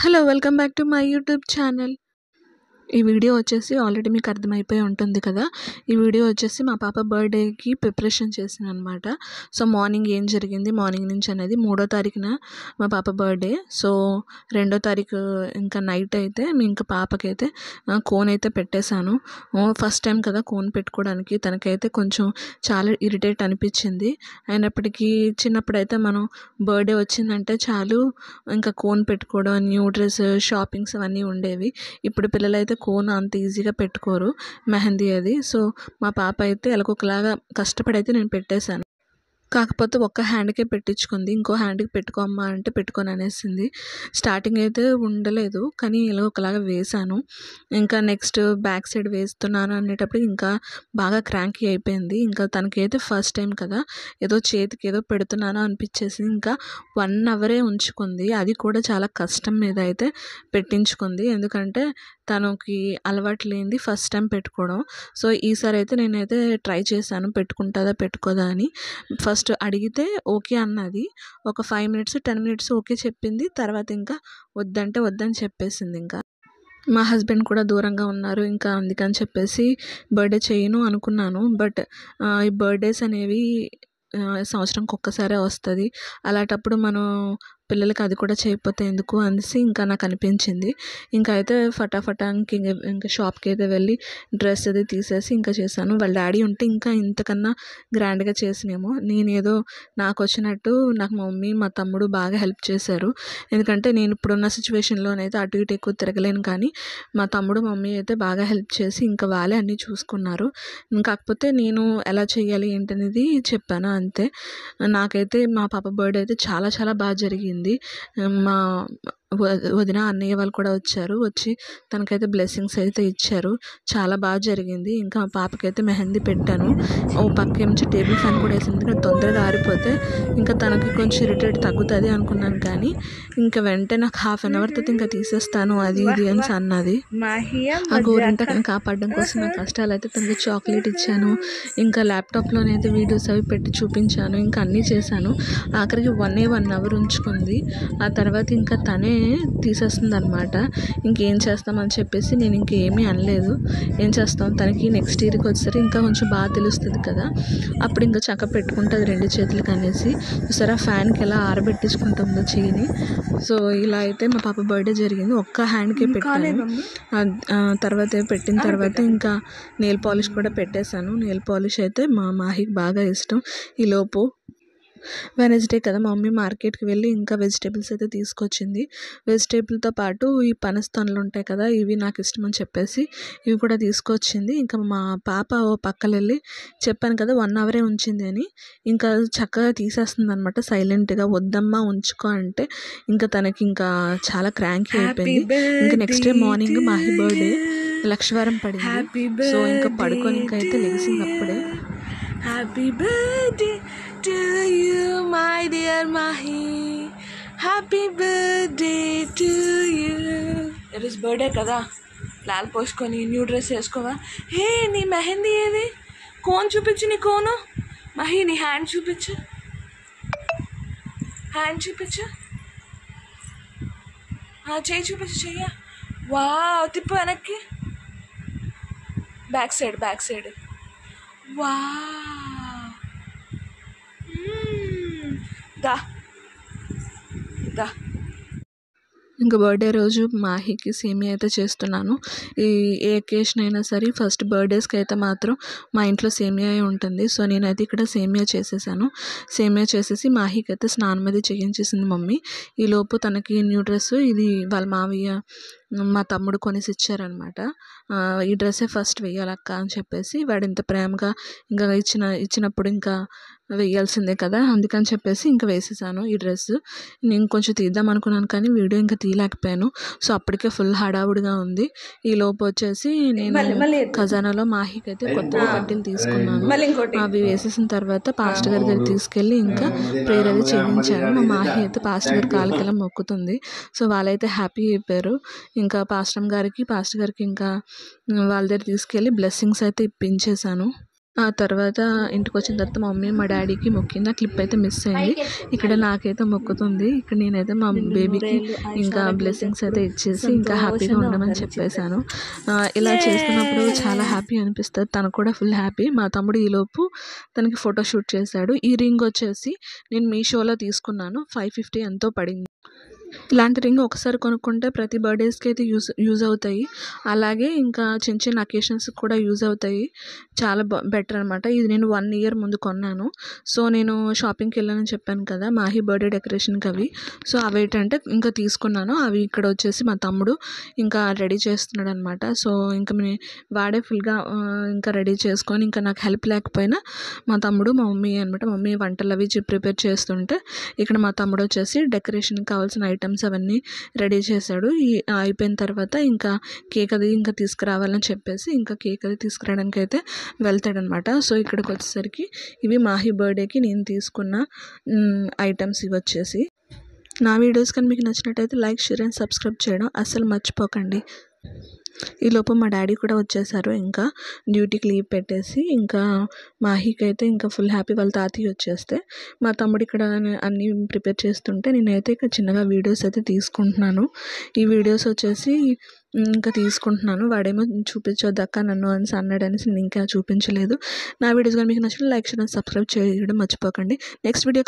Hello welcome back to my YouTube channel. ఈ video వచ్చేసి already మీకు అర్థమైపోయి ఉంటుంది కదా. ఈ వీడియో వచ్చేసి మా పాప బర్త్డేకి ప్రిపరేషన్ చేసాను అనమాట. సో మార్నింగ్ ఏం జరిగింది మార్నింగ్ నుంచి అనేది 3వ తారీఖున మా పాప బర్త్డే. సో 2వ తారీఖు ఇంకా నైట్ అయితే ఇంకా పాపకైతే కోన్ అయితే పెట్టేశాను. ఫస్ట్ టైం కదా కోన్ పెట్టుకోవడానికి. తనకైతే కొంచెం చాలా ఇరిటేట్ అనిపించింది. అయినప్పటికీ చిన్నప్పుడైతే మనం బర్త్డే వచ్చిందంటే చాలు ఇంకా కోన్ పెట్టుకోవడం, న్యూ డ్రెస్, షాపింగ్స్ అవన్నీ ఉండేవి. ఇప్పుడు పిల్లలైతే కోన్ అంత ఈజీగా పెట్టుకోరు, మెహందీ అది. సో మా పాప అయితే ఎలాగోకలాగా కష్టపడి అయితే నేను పెట్టేశాను. కాకపోతే ఒక్క హ్యాండ్కే పెట్టించుకుంది, ఇంకో హ్యాండ్కి పెట్టుకోమ్మా అంటే పెట్టుకొని అనేసింది. స్టార్టింగ్ అయితే ఉండలేదు, కానీ ఇలా ఒకలాగా వేశాను. ఇంకా నెక్స్ట్ బ్యాక్ సైడ్ వేస్తున్నాను అనేటప్పుడు ఇంకా బాగా క్రాంకీ అయిపోయింది. ఇంకా తనకైతే ఫస్ట్ టైం కదా, ఏదో చేతికి ఏదో పెడుతున్నాను అనిపించేసి ఇంకా 1 అవరే ఉంచుకుంది. అది కూడా చాలా కష్టం మీద అయితే పెట్టించుకుంది, ఎందుకంటే తనకి అలవాటు లేనిది ఫస్ట్ టైం పెట్టుకోవడం. సో ఈసారి అయితే నేనైతే ట్రై చేశాను పెట్టుకుంటుందా పెట్టుకోదా అని. ఫస్ట్ అడిగితే ఓకే అన్నది. ఒక 5 మినిట్స్ 10 మినిట్స్ ఓకే చెప్పింది. తర్వాత ఇంకా వద్దంటే వద్దని చెప్పేసింది. ఇంకా మా హస్బెండ్ కూడా దూరంగా ఉన్నారు, ఇంకా అందుకని చెప్పేసి బర్త్డే చేయను అనుకున్నాను. బట్ ఈ బర్త్డేస్ అనేవి సంవత్సరంకి ఒక్కసారే వస్తుంది. అలాంటప్పుడు మనం పిల్లలకి అది కూడా చేయకపోతే ఎందుకు అనేసి ఇంకా నాకు అనిపించింది. ఇంకా అయితే ఫటాఫటా ఇంకా షాప్కి అయితే వెళ్ళి డ్రెస్ అది తీసేసి ఇంకా చేశాను. వాళ్ళ డాడీ ఉంటే ఇంకా ఇంతకన్నా గ్రాండ్గా చేసినేమో. నేనేదో నాకు వచ్చినట్టు నాకు మా మమ్మీ మా తమ్ముడు బాగా హెల్ప్ చేశారు. ఎందుకంటే నేను ఇప్పుడున్న సిచ్యువేషన్లోనైతే అటు ఇటు ఎక్కువ తిరగలేను, కానీ మా తమ్ముడు మమ్మీ అయితే బాగా హెల్ప్ చేసి ఇంకా వాళ్ళే అన్నీ చూసుకున్నారు. కాకపోతే నేను ఎలా చేయాలి ఏంటనేది చెప్పాను అంతే. నాకైతే మా పాప బర్త్డే అయితే చాలా చాలా బాగా జరిగింది. మా వదిన అన్నయ్య వాళ్ళు కూడా వచ్చి తనకైతే బ్లెస్సింగ్స్ అయితే ఇచ్చారు. చాలా బాగా జరిగింది. ఇంకా మా పాపకైతే మెహందీ పెట్టాను. ఓ పక్క నుంచి టేబుల్ ఫ్యాన్ కూడా వేసింది, ఎందుకంటే తొందరగా ఆరిపోతే ఇంకా తనకి కొంచెం ఇరిటేట్ తగ్గుతుంది అనుకున్నాను. కానీ ఇంకా వెంటనే నాకు 1/2 అవర్ తర్వాత ఇంకా తీసేస్తాను అది ఇది అని అన్నది. ఆ గోరింట కాపాడడం కోసం నా కష్టాలు అయితే తనకి చాక్లెట్ ఇచ్చాను. ఇంకా ల్యాప్టాప్లోనైతే వీడియోస్ అవి పెట్టి చూపించాను. ఇంకా అన్నీ చేశాను. ఆఖరికి 1 అవర్ ఉంచుకుంది. ఆ తర్వాత ఇంకా తనే తీసేస్తుంది అనమాట. ఇంకేం చేస్తామని చెప్పేసి నేను ఇంకేమీ అనలేదు. ఏం చేస్తాం, తనకి నెక్స్ట్ ఇయర్కి వచ్చేసరికి ఇంకా కొంచెం బాగా తెలుస్తుంది కదా, అప్పుడు ఇంకా చక్క పెట్టుకుంటుంది 2 చేతులకి అనేసి. సరే ఆ ఫ్యాన్కి ఎలా ఆరబెట్టించుకుంటుందో చెయ్యిని. సో ఇలా అయితే మా పాప బర్త్డే జరిగింది. ఒక్క హ్యాండ్కే పెట్టాను. తర్వాత పెట్టిన తర్వాత ఇంకా నెయిల్ పాలిష్ కూడా పెట్టేశాను. నెయిల్ పాలిష్ అయితే మా మాహికి బాగా ఇష్టం. ఈలోపు వెనస్డే కదా, మా మమ్మీ మార్కెట్కి వెళ్ళి ఇంకా వెజిటేబుల్స్ అయితే తీసుకొచ్చింది. వెజిటేబుల్తో పాటు ఈ పనస్తనులు ఉంటాయి కదా, ఇవి నాకు ఇష్టం అని చెప్పేసి ఇవి కూడా తీసుకొచ్చింది. ఇంకా మా పాప ఓ పక్కన వెళ్ళి చెప్పాను కదా 1 అవరే ఉంచింది అని, ఇంకా చక్కగా తీసేస్తుంది అనమాట సైలెంట్గా. వద్దమ్మా ఉంచుకో అంటే ఇంకా తనకి ఇంకా చాలా క్రాంకీ అయిపోయింది. ఇంకా next day morning Mahi birthday, లక్షవారం పడింది. సో ఇంకా పడుకొని ఇంకా అయితే లెగిసింది అప్పుడే. Happy birthday to you my dear Mahi, happy birthday to you. ఈరోజు బర్త్డే కదా, లాల్ పోసుకొని న్యూ డ్రెస్ వేసుకోవా. హే నీ మెహందీ ఏది? కోన్ చూపించు, నీ కోను. మాహి నీ హ్యాండ్ చూపించు, హ్యాండ్ చూపించు, చెయ్యి చూపించు, చెయ్య. వావ్, తిప్పు వెనక్కి, బ్యాక్ సైడ్. వా దా ఇంకా బర్త్డే రోజు మాహికి సేమియా అయితే చేస్తున్నాను. ఏ అకేషన్ అయినా సరే ఫస్ట్ బర్త్డేస్కి అయితే మాత్రం మా ఇంట్లో సేమియా ఉంటుంది. సో నేనైతే ఇక్కడ సేమియా చేసేసాను. సేమియా చేసేసి మాహికి అయితే స్నానం అది చేయించేసింది మమ్మీ. ఈలోపు తనకి న్యూ డ్రెస్ ఇది వాళ్ళ మావయ్య మా తమ్ముడు కొనేసి ఇచ్చారనమాట. ఈ డ్రెస్సే ఫస్ట్ వెయ్యాలక్క అని చెప్పేసి, వాడు ఇంత ప్రేమగా ఇంకా ఇచ్చినప్పుడు ఇంకా వేయాల్సిందే కదా, అందుకని చెప్పేసి ఇంకా వేసేసాను ఈ డ్రెస్. నేను కొంచెం తీద్దాం అనుకున్నాను కానీ వీడియో ఇంకా తీయలేకపోయాను. సో అప్పటికే ఫుల్ హడావుడిగా ఉంది. ఈ లోపు వచ్చేసి నేను ఖజానాలో మాహికి అయితే కొత్తగా పట్టీలు తీసుకున్నాను. అవి వేసేసిన తర్వాత పాస్టర్ గారి దగ్గర తీసుకెళ్ళి ఇంకా ప్రేయర్ అది చేయించాను. మా మాహి అయితే పాస్టర్ గారి కాళ్ళకి మొక్కుతుంది. సో వాళ్ళైతే హ్యాపీ అయిపోయారు. ఇంకా పాస్టర్ గారికి ఇంకా వాళ్ళ దగ్గర తీసుకెళ్ళి బ్లెస్సింగ్స్ అయితే ఇప్పించేశాను. ఆ తర్వాత ఇంటికొచ్చిన తర్వాత మా మమ్మీ మా డాడీకి మొక్కింది. ఆ క్లిప్ అయితే మిస్ అయింది. ఇక్కడ నాకైతే మొక్కుతుంది. ఇక్కడ నేనైతే మా బేబీకి ఇంకా బ్లెస్సింగ్స్ అయితే ఇచ్చేసి ఇంకా హ్యాపీగా ఉండమని చెప్పేశాను. ఇలా చేస్తున్నప్పుడు చాలా హ్యాపీ అనిపిస్తుంది. తను కూడా ఫుల్ హ్యాపీ. మా తమ్ముడు ఈలోపు తనకి ఫోటో షూట్ చేశాడు. ఈ రింగ్ వచ్చేసి నేను మీషోలో తీసుకున్నాను. 550 ఎంతో పడింది. ఇలాంటి రింగ్ ఒకసారి కొనుక్కుంటే ప్రతి బర్త్డేస్కి అయితే యూజ్ అవుతాయి. అలాగే ఇంకా చిన్న చిన్న అకేషన్స్కి కూడా యూజ్ అవుతాయి. చాలా బెటర్ అనమాట. ఇది నేను 1 ఇయర్ ముందు కొన్నాను. సో నేను షాపింగ్కి వెళ్ళానని చెప్పాను కదా, మాహి బర్త్డే డెకరేషన్కి అవి. సో అవి ఏంటంటే ఇంకా తీసుకున్నాను. అవి ఇక్కడ వచ్చేసి మా తమ్ముడు ఇంకా రెడీ చేస్తున్నాడు అనమాట. సో ఇంకా వాడే ఫుల్గా ఇంకా రెడీ చేసుకొని ఇంకా నాకు హెల్ప్ లేకపోయినా మా తమ్ముడు మా మమ్మీ అనమాట. మమ్మీ వంటలు అవి ప్రిపేర్ చేస్తుంటే ఇక్కడ మా తమ్ముడు వచ్చేసి డెకరేషన్కి కావాల్సిన ఐటమ్స్ అవన్నీ రెడీ చేశాడు. అయిపోయిన తర్వాత ఇంకా కేక్ అది ఇంకా తీసుకురావాలని చెప్పేసి ఇంకా కేక్ అది తీసుకురావడానికి అయితే వెళ్తాడనమాట. సో ఇక్కడికి వచ్చేసరికి ఇవి మాహి బర్త్డేకి నేను తీసుకున్న ఐటమ్స్ ఇవి వచ్చేసి. నా వీడియోస్ కానీ మీకు నచ్చినట్టయితే లైక్, షేర్ అండ్ సబ్స్క్రైబ్ చేయడం అస్సలు మర్చిపోకండి. ఈలోపు మా డాడీ కూడా వచ్చేసారు. ఇంకా డ్యూటీకి లీవ్ పెట్టేసి ఇంకా మాహికి అయితే ఇంకా ఫుల్ హ్యాపీ. వాళ్ళ తాతయ్య వచ్చేస్తే మా తమ్ముడు ఇక్కడ అన్నీ ప్రిపేర్ చేస్తుంటే నేనైతే ఇక చిన్నగా వీడియోస్ అయితే తీసుకుంటున్నాను. ఈ వీడియోస్ వచ్చేసి ఇంకా తీసుకుంటున్నాను. వాడేమో చూపించొద్దక్క నన్ను అని అన్నాడనేసి నేను ఇంకా చూపించలేదు. నా వీడియోస్ కానీ మీకు నచ్చితే లైక్, షేర్ అండ్ సబ్స్క్రైబ్ చేయడం మర్చిపోకండి. Next video